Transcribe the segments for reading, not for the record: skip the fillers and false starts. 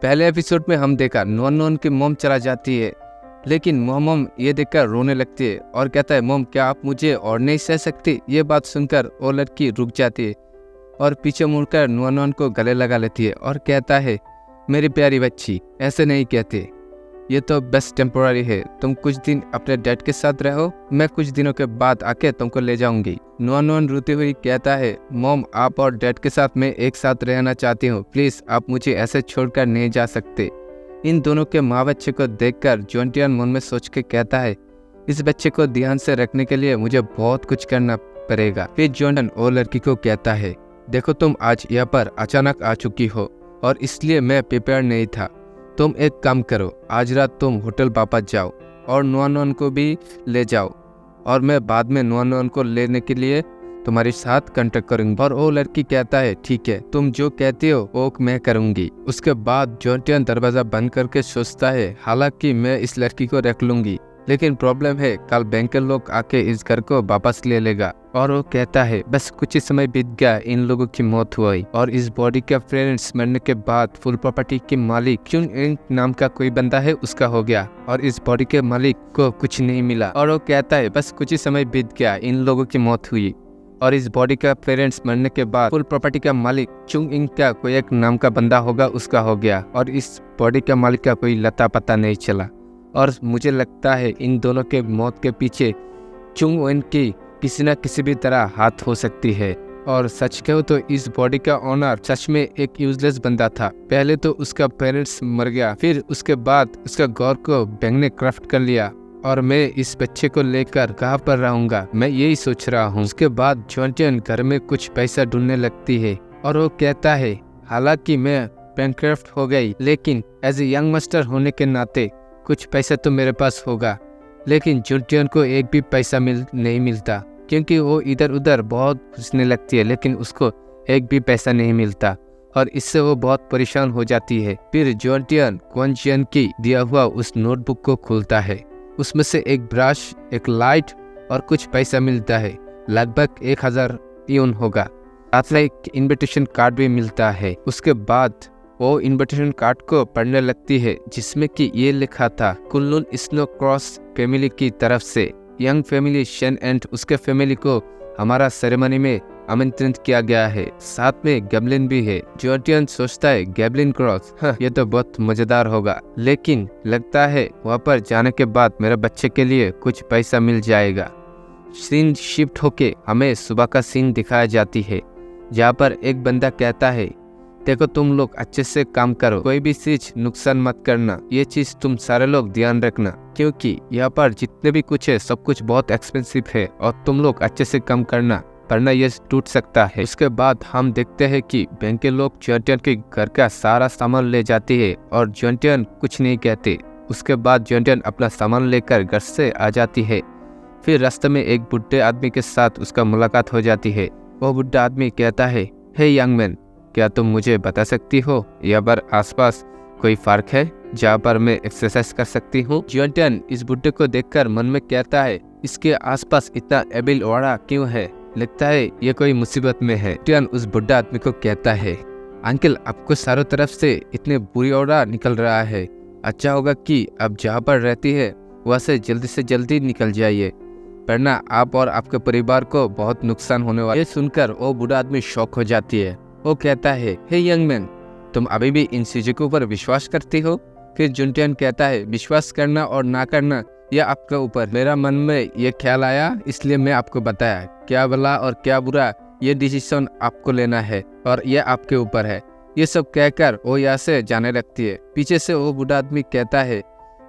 पहले एपिसोड में हम देखा नॉन की मोम चला जाती है, लेकिन मोम ये देखकर रोने लगती है और कहता है मोम क्या आप मुझे और नहीं सह सकती। ये बात सुनकर वो लड़की रुक जाती है और पीछे मुड़कर नॉन को गले लगा लेती है और कहता है मेरी प्यारी बच्ची ऐसे नहीं कहते, ये तो बस टेम्पोररी है, तुम कुछ दिन अपने डैड के साथ रहो, मैं कुछ दिनों के बाद आके तुमको ले जाऊंगी। नॉन रोती हुई कहता है मॉम आप और डैड के साथ मैं एक साथ रहना चाहती हूँ, प्लीज़ आप मुझे ऐसे छोड़कर नहीं जा सकते। इन दोनों के माँ बच्चे को देखकर जॉन्टियन मन में सोच के कहता है इस बच्चे को ध्यान से रखने के लिए मुझे बहुत कुछ करना पड़ेगा। फिर जॉन्टियन वो लड़की को कहता है देखो तुम आज यहाँ पर अचानक आ चुकी हो और इसलिए मैं प्रिपेयर नहीं था। तुम एक काम करो, आज रात तुम होटल वापस जाओ और नॉन को भी ले जाओ और मैं बाद में नॉन को लेने के लिए तुम्हारे साथ कांटेक्ट करूंगी। और वो लड़की कहता है ठीक है, तुम जो कहती हो वो मैं करूंगी। उसके बाद जॉन्टियन दरवाजा बंद करके सोचता है हालांकि मैं इस लड़की को रख लूंगी, लेकिन प्रॉब्लम है कल बैंक के लोग आके इस घर को वापस ले लेगा। और वो कहता है बस कुछ ही समय बीत गया, इन लोगों की मौत हुई और इस बॉडी के फ्रेंड्स मरने के बाद फुल प्रॉपर्टी के मालिक चुंग इंग नाम का कोई बंदा है उसका हो गया और इस बॉडी के मालिक को कुछ नहीं मिला। और वो कहता है बस कुछ ही समय बीत गया, इन लोगों की मौत हुई और इस बॉडी का पेरेंट्स मरने के बाद फुल प्रॉपर्टी का मालिक चुंग इंग का कोई एक नाम का बंदा होगा उसका हो गया और इस बॉडी का मालिक का कोई लता पता नहीं चला। और मुझे लगता है इन दोनों के मौत के पीछे चुंग इंग की किसी न किसी भी तरह हाथ हो सकती है। और सच कहूँ तो इस बॉडी का ओनर सच में एक यूजलेस बंदा था। पहले तो उसका पेरेंट्स मर गया, फिर उसके बाद उसका घर को बैंक ने क्राफ्ट कर लिया और मैं इस बच्चे को लेकर कहाँ पर रहूंगा, मैं यही सोच रहा हूँ। उसके बाद जॉन्टियन घर में कुछ पैसा ढूंढने लगती है और वो कहता है हालांकि मैं बैंकक्रफ्ट हो गई, लेकिन एज ए यंग मास्टर होने के नाते कुछ पैसा तो मेरे पास होगा। लेकिन जॉन्टियन को एक भी पैसा नहीं मिलता क्योंकि वो इधर उधर बहुत घुसने लगती है, लेकिन उसको एक भी पैसा नहीं मिलता और इससे वो बहुत परेशान हो जाती है। फिर जॉन्टियन क्वांजियन की दिया हुआ उस नोटबुक को खोलता है, उसमें से एक ब्रश, एक लाइट और कुछ पैसा मिलता है, लगभग 1000 यून होगा। साथ में एक इनविटेशन कार्ड भी मिलता है। उसके बाद वो इनविटेशन कार्ड को पढ़ने लगती है जिसमें कि ये लिखा था कुल्लुन स्नो क्रॉस फैमिली की तरफ से यंग फैमिली शन एंड उसके फैमिली को हमारा सेरेमनी में आमंत्रित किया गया है, साथ में गैब्लिन भी है। जॉन्टियन सोचता है गैब्लिन क्रॉस, ये तो बहुत मजेदार होगा, लेकिन लगता है वहाँ पर जाने के बाद मेरे बच्चे के लिए कुछ पैसा मिल जाएगा। सीन शिफ्ट होके हमें सुबह का सीन दिखाया जाती है जहाँ पर एक बंदा कहता है देखो तुम लोग अच्छे से काम करो, कोई भी चीज नुकसान मत करना, ये चीज तुम सारे लोग ध्यान रखना क्योंकि यहाँ पर जितने भी कुछ है सब कुछ बहुत एक्सपेंसिव है और तुम लोग अच्छे से काम करना वरना ये टूट सकता है। उसके बाद हम देखते हैं कि बैंक के लोग जॉन्टियन के घर का सारा सामान ले जाते हैं और जॉन्टियन कुछ नहीं कहते। उसके बाद जॉन्टियन अपना सामान लेकर घर से आ जाती है। फिर रास्ते में एक बुढ़े आदमी के साथ उसका मुलाकात हो जाती है। वो बुढ़ा आदमी कहता है हे यंग मैन, क्या तुम मुझे बता सकती हो यहाँ पर आसपास कोई पार्क है जहाँ पर मैं एक्सरसाइज कर सकती हूँ। जॉन्टियन इस बुढ़े को देखकर मन में कहता है इसके आसपास इतना एबिल ओरा क्यों है, लगता है ये कोई मुसीबत में है। जॉन्टियन उस बुढ़ा आदमी को कहता है अंकल आपको चारों तरफ से इतने बुरी ओरा निकल रहा है, अच्छा होगा कि आप जहाँ पर रहती है वहाँ से जल्दी निकल जाइए वरना आप और आपके परिवार को बहुत नुकसान होने वाला है। ये सुनकर वो बुढ़ा आदमी शॉक हो जाती है। वो कहता है हे यंग मैन, तुम अभी भी इन चीजों के ऊपर विश्वास करती हो। फिर जॉन्टियन कहता है विश्वास करना और ना करना यह आपके ऊपर, मेरा मन में ये ख्याल आया इसलिए मैं आपको बताया, क्या भला और क्या बुरा ये डिसीजन आपको लेना है और ये आपके ऊपर है। ये सब कहकर वो यहाँ से जाने लगती है। पीछे से वो बूढ़ा आदमी कहता है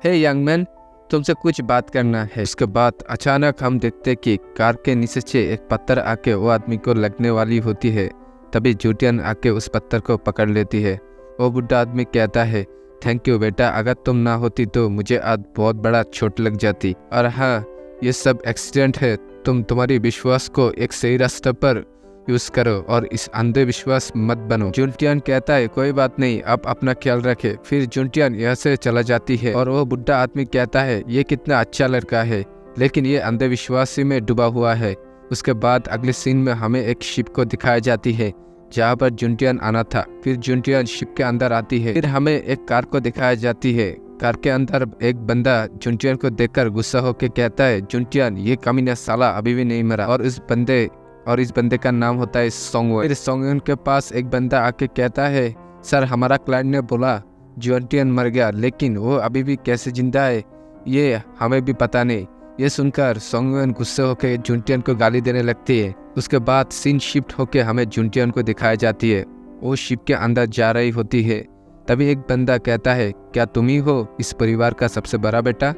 हे यंग मैन, तुमसे कुछ बात करना है। उसके बाद अचानक हम देखते कि कार के नीचे से एक पत्थर आके वो आदमी को लगने वाली होती है। तभी जॉन्टियन आके उस पत्थर को पकड़ लेती है। वो बुढ़ा आदमी कहता है थैंक यू बेटा, अगर तुम ना होती तो मुझे आज बहुत बड़ा चोट लग जाती। और हाँ, ये सब एक्सीडेंट है, तुम्हारी विश्वास को एक सही रास्ते पर यूज करो और इस अंधे विश्वास मत बनो। जॉन्टियन कहता है कोई बात नहीं, आप अपना ख्याल रखे। फिर जॉन्टियन यहाँ से चला जाती है और वो बुढ़ा आदमी कहता है ये कितना अच्छा लड़का है, लेकिन ये अंधे विश्वासी में डूबा हुआ है। उसके बाद अगले सीन में हमें एक शिप को दिखाई जाती है जहाँ पर जुनटियन आना था। फिर जुनटियन शिप के अंदर आती है। फिर हमें एक कार को दिखाया जाती है। कार के अंदर एक बंदा जुनटियन को देखकर गुस्सा होकर कहता है, जुनटियन ये कमीना साला अभी भी नहीं मरा। और इस बंदे का नाम होता है सोंगवेन। फिर सोंगवेन के पास एक बंदा आके कहता है, सर हमारा क्लाइंट ने बोला जुनटियन मर गया, लेकिन वो अभी भी कैसे जिंदा है ये हमें भी पता नहीं। ये सुनकर सोंगवेन गुस्से होकर जुनटियन को गाली देने लगती है। उसके बाद सीन शिफ्ट होकर हमें जुनटियन को दिखाई जाती है। वो शिप के अंदर जा रही होती है। तभी एक बंदा कहता है, क्या तुम ही हो इस परिवार का सबसे बड़ा बेटा?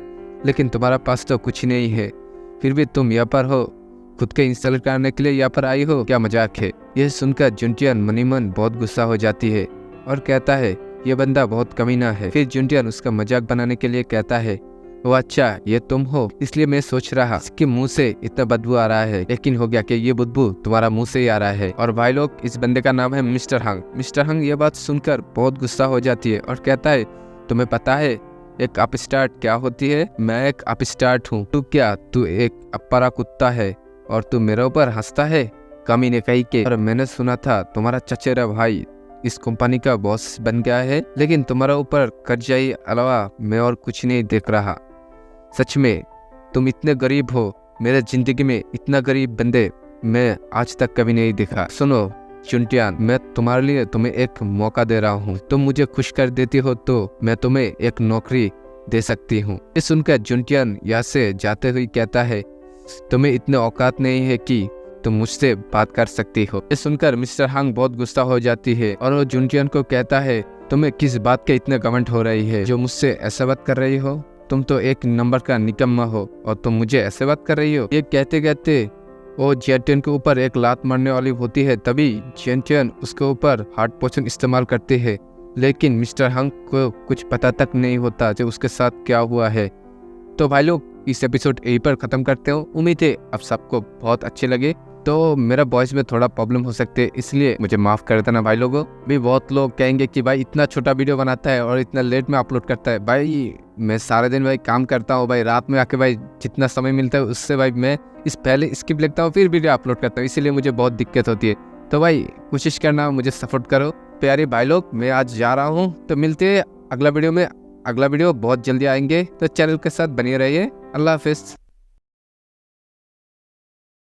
लेकिन तुम्हारा पास तो कुछ नहीं है, फिर भी तुम यहाँ पर हो, खुद के इंस्टॉल करने के लिए यहाँ पर आई हो, क्या मजाक है? यह सुनकर जुनटियन मनी मन बहुत गुस्सा हो जाती है और कहता है, ये बंदा बहुत कमीना है। फिर जुनटियन उसका मजाक बनाने के लिए कहता है, वो अच्छा ये तुम हो, इसलिए मैं सोच रहा इसके मुंह से इतना बदबू आ रहा है, लेकिन हो गया कि ये बदबू तुम्हारा मुंह से ही आ रहा है। और भाई लोग, इस बंदे का नाम है मिस्टर हंग। मिस्टर हंग ये बात सुनकर बहुत गुस्सा हो जाती है और कहता है, तुम्हें पता है एक अपस्टार्ट क्या होती है? मैं एक अपस्टार्ट हूँ। तू एक अप्परा कुत्ता है और तू मेरे ऊपर हंसता है, कमीने कहीं के। और मैंने सुना था तुम्हारा चचेरा भाई इस कंपनी का बॉस बन गया है, लेकिन तुम्हारा ऊपर कर्जाई अलावा मैं और कुछ नहीं देख रहा। सच में तुम इतने गरीब हो, मेरे जिंदगी में इतना गरीब बंदे मैं आज तक कभी नहीं देखा। सुनो जुनटियन, मैं तुम्हारे लिए तुम्हें एक मौका दे रहा हूँ। तुम मुझे खुश कर देती हो तो मैं तुम्हें एक नौकरी दे सकती हूँ। ये सुनकर जुनटियन यहाँ से जाते हुए कहता है, तुम्हें इतने औकात नहीं है कि तुम मुझसे बात कर सकती हो। ये सुनकर मिस्टर हंग बहुत गुस्सा हो जाती है और वो जुनटियन को कहता है, तुम्हें किस बात के इतने घमंड हो रही है जो मुझसे ऐसा बात कर रही हो? तुम तो एक नंबर का निकम्मा हो और तुम मुझे ऐसे बात कर रही हो। ये कहते कहते वो जुनटियन के ऊपर एक लात मारने वाली होती है। तभी जुनटियन उसके ऊपर हार्ट पोशन इस्तेमाल करते हैं, लेकिन मिस्टर हंग को कुछ पता तक नहीं होता जो उसके साथ क्या हुआ है। तो भाई लोग, इस एपिसोड यहीं पर ख़त्म करते हो। उम्मीद है अब सबको बहुत अच्छे लगे। तो मेरा वॉइस में थोड़ा प्रॉब्लम हो सकते हैं, इसलिए मुझे माफ़ कर देना भाई लोगों। भी बहुत लोग कहेंगे कि भाई इतना छोटा वीडियो बनाता है और इतना लेट में अपलोड करता है। भाई मैं सारे दिन भाई काम करता हूँ भाई, रात में आके भाई जितना समय मिलता है उससे भाई मैं पहले स्किप लिखता हूँ फिर वीडियो अपलोड करता हूँ, इसीलिए मुझे बहुत दिक्कत होती है। तो भाई कोशिश करना, मुझे सपोर्ट करो प्यारे भाई लोग। मैं आज जा रहा हूँ, तो मिलते हैं अगला वीडियो में। अगला वीडियो बहुत जल्दी आएंगे, तो चैनल के साथ बने रहिए। अल्लाह हाफिज़।